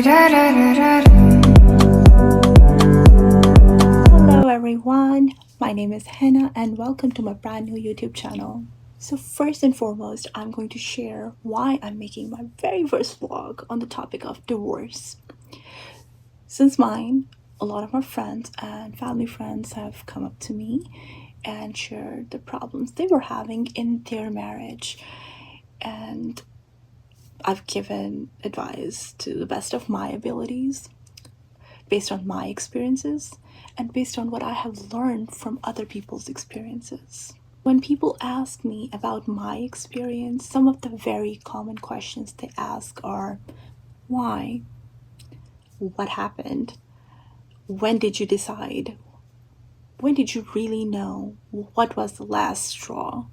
Hello everyone, my name is Hannah and welcome to my brand new YouTube channel. So first and foremost, I'm going to share why I'm making my very first vlog on the topic of divorce. Since mine, a lot of my friends and family friends have come up to me and shared the problems they were having in their marriage, and I've given advice to the best of my abilities based on my experiences and based on what I have learned from other people's experiences. When people ask me about my experience, some of the very common questions they ask are, why? What happened? When did you decide? When did you really know? What was the last straw?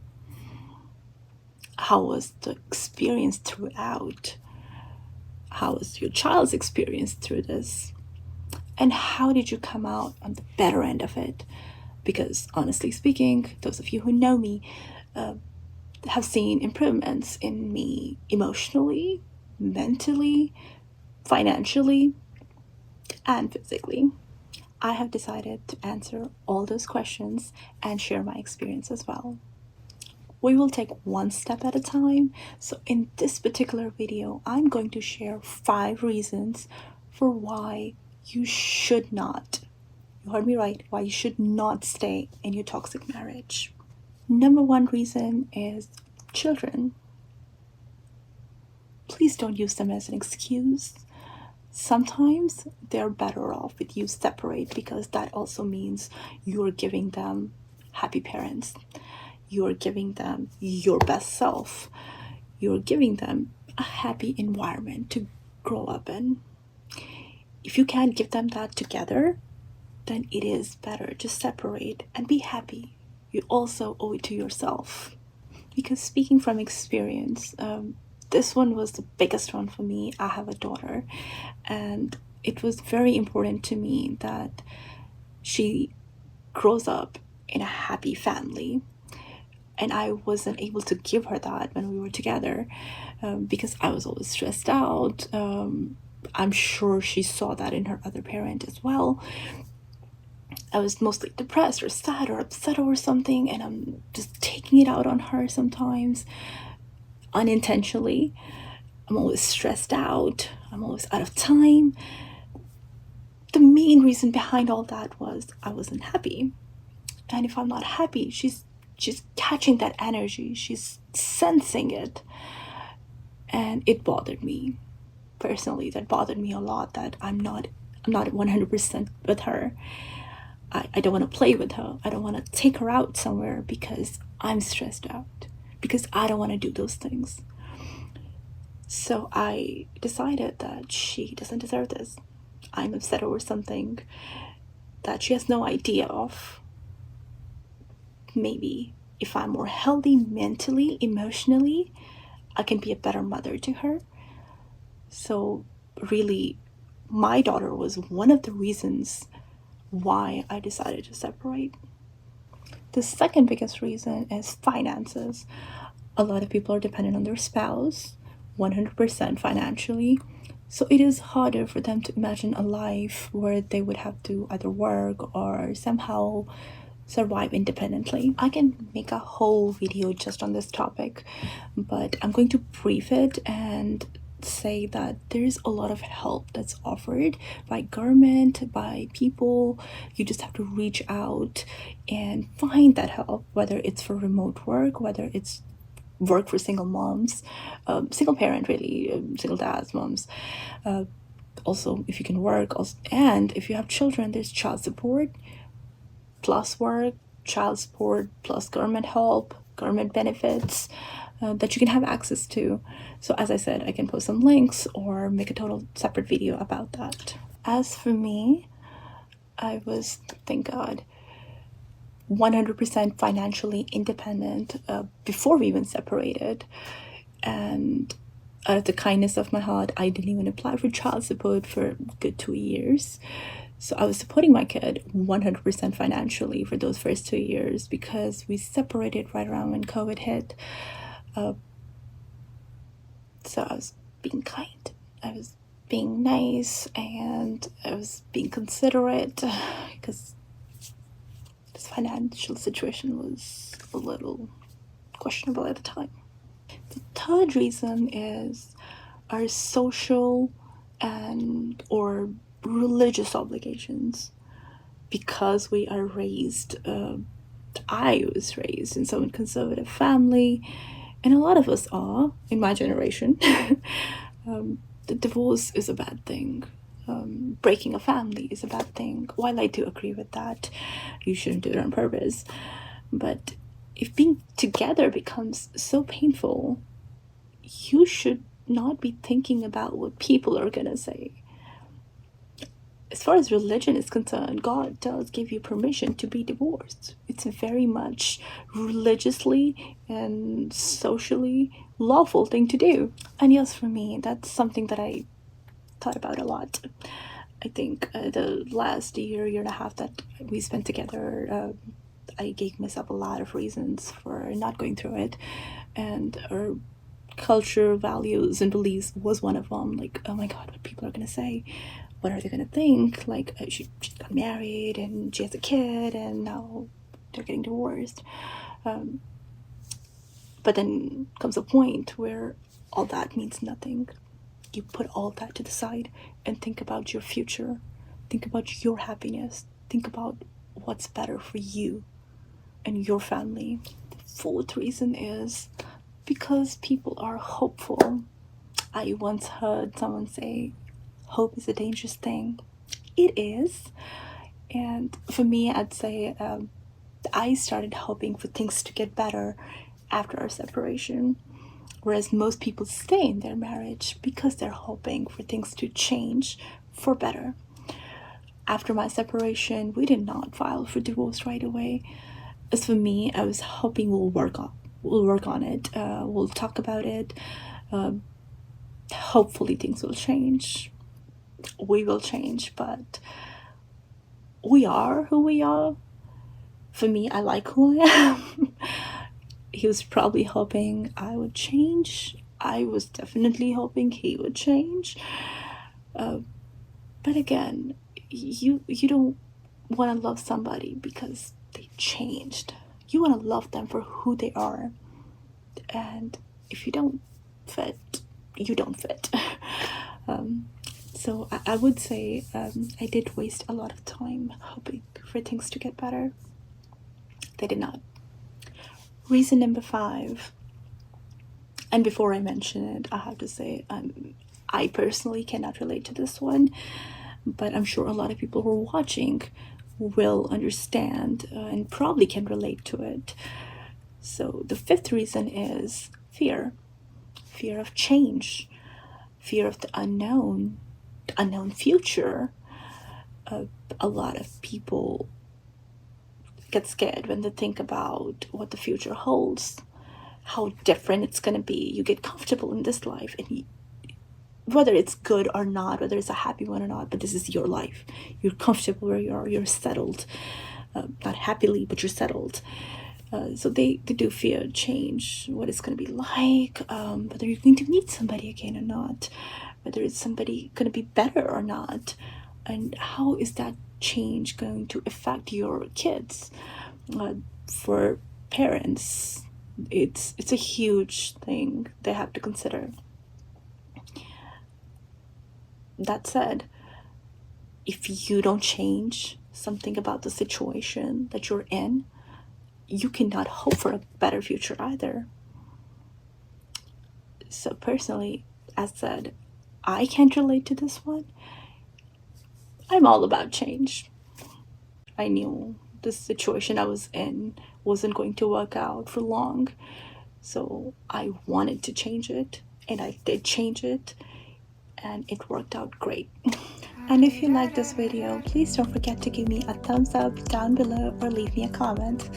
How was the experience throughout? How was your child's experience through this? And how did you come out on the better end of it? Because honestly speaking, those of you who know me have seen improvements in me emotionally, mentally, financially, and physically. I have decided to answer all those questions and share my experience as well. We will take one step at a time. So in this particular video, I'm going to share 5 reasons for why you should not, you heard me right, why you should not stay in your toxic marriage. Number 1 reason is children. Please don't use them as an excuse. Sometimes they're better off with you separate, because that also means you're giving them happy parents. You're giving them your best self. You're giving them a happy environment to grow up in. If you can't give them that together, then it is better to separate and be happy. You also owe it to yourself. Because speaking from experience, this one was the biggest one for me. I have a daughter, and it was very important to me that she grows up in a happy family. And I wasn't able to give her that when we were together, because I was always stressed out. I'm sure she saw that in her other parent as well. I was mostly depressed or sad or upset over something, and I'm just taking it out on her sometimes, unintentionally. I'm always stressed out. I'm always out of time. The main reason behind all that was I wasn't happy. And if I'm not happy, she's catching that energy. She's sensing it. And it bothered me. Personally, that bothered me a lot, that I'm not 100% with her. I don't want to play with her. I don't want to take her out somewhere because I'm stressed out, because I don't want to do those things. So I decided that she doesn't deserve this. I'm upset over something that she has no idea of. Maybe if I'm more healthy mentally, emotionally, I can be a better mother to her. So really, my daughter was one of the reasons why I decided to separate. The second biggest reason is finances. A lot of people are dependent on their spouse 100% financially. So it is harder for them to imagine a life where they would have to either work or somehow survive independently. I can make a whole video just on this topic, but I'm going to brief it and say that there's a lot of help that's offered by government, by people. You just have to reach out and find that help, whether it's for remote work, whether it's work for single moms, single parent really, single dads, moms. Also, if you can work, and if you have children, there's child support plus work, child support plus government help, government benefits that you can have access to. So as I said, I can post some links or make a total separate video about that. As for me, I was, thank God, 100% financially independent before we even separated. And out of the kindness of my heart, I didn't even apply for child support for a good 2 years. So I was supporting my kid 100% financially for those first 2 years, because we separated right around when COVID hit. So I was being kind. I was being nice and I was being considerate because this financial situation was a little questionable at the time. The third reason is our social and or religious obligations. Because we are raised, I was raised in some conservative family, and a lot of us are in my generation. The divorce is a bad thing. Breaking a family is a bad thing. While I do agree with that, you shouldn't do it on purpose. But if being together becomes so painful, you should not be thinking about what people are gonna say. As far as religion is concerned, God does give you permission to be divorced. It's a very much religiously and socially lawful thing to do. And yes, for me, that's something that I thought about a lot. I think the last year and a half that we spent together, I gave myself a lot of reasons for not going through it. And our culture, values, and beliefs was one of them. Like, oh my God, what people are going to say. What are they going to think? Like, she got married and she has a kid and now they're getting divorced. But then comes a point where all that means nothing. You put all that to the side and think about your future. Think about your happiness. Think about what's better for you and your family. The fourth reason is because people are hopeful. I once heard someone say, hope is a dangerous thing. It is. And for me, I'd say I started hoping for things to get better after our separation. Whereas most people stay in their marriage because they're hoping for things to change for better. After my separation, we did not file for divorce right away. As for me, I was hoping we'll work on it. We'll talk about it. Hopefully things will change. We will change, but we are who we are. For me, I like who I am. He was probably hoping I would change. I was definitely hoping he would change. But again, you don't want to love somebody because they changed. You want to love them for who they are. And if you don't fit, you don't fit. So I would say I did waste a lot of time hoping for things to get better. They did not. Reason number 5, and before I mention it, I have to say I personally cannot relate to this one, but I'm sure a lot of people who are watching will understand and probably can relate to it. So the 5th reason is fear. Fear of change, fear of the unknown future. A lot of people get scared when they think about what the future holds, how different it's going to be. You get comfortable in this life, and whether it's good or not, whether it's a happy one or not, but this is your life. You're comfortable where you are. You're settled, not happily, but you're settled. So they do fear change, what it's going to be like, whether you're going to meet somebody again or not, whether it's somebody going to be better or not, and how is that change going to affect your kids. For parents, it's a huge thing they have to consider. That said, if you don't change something about the situation that you're in, you cannot hope for a better future either. So personally, as said, I can't relate to this one. I'm all about change. I knew the situation I was in wasn't going to work out for long, so I wanted to change it, and I did change it, and it worked out great. And if you like this video, please don't forget to give me a thumbs up down below or leave me a comment.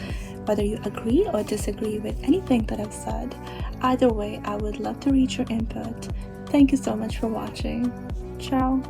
Whether you agree or disagree with anything that I've said, either way, I would love to read your input. Thank you so much for watching. Ciao.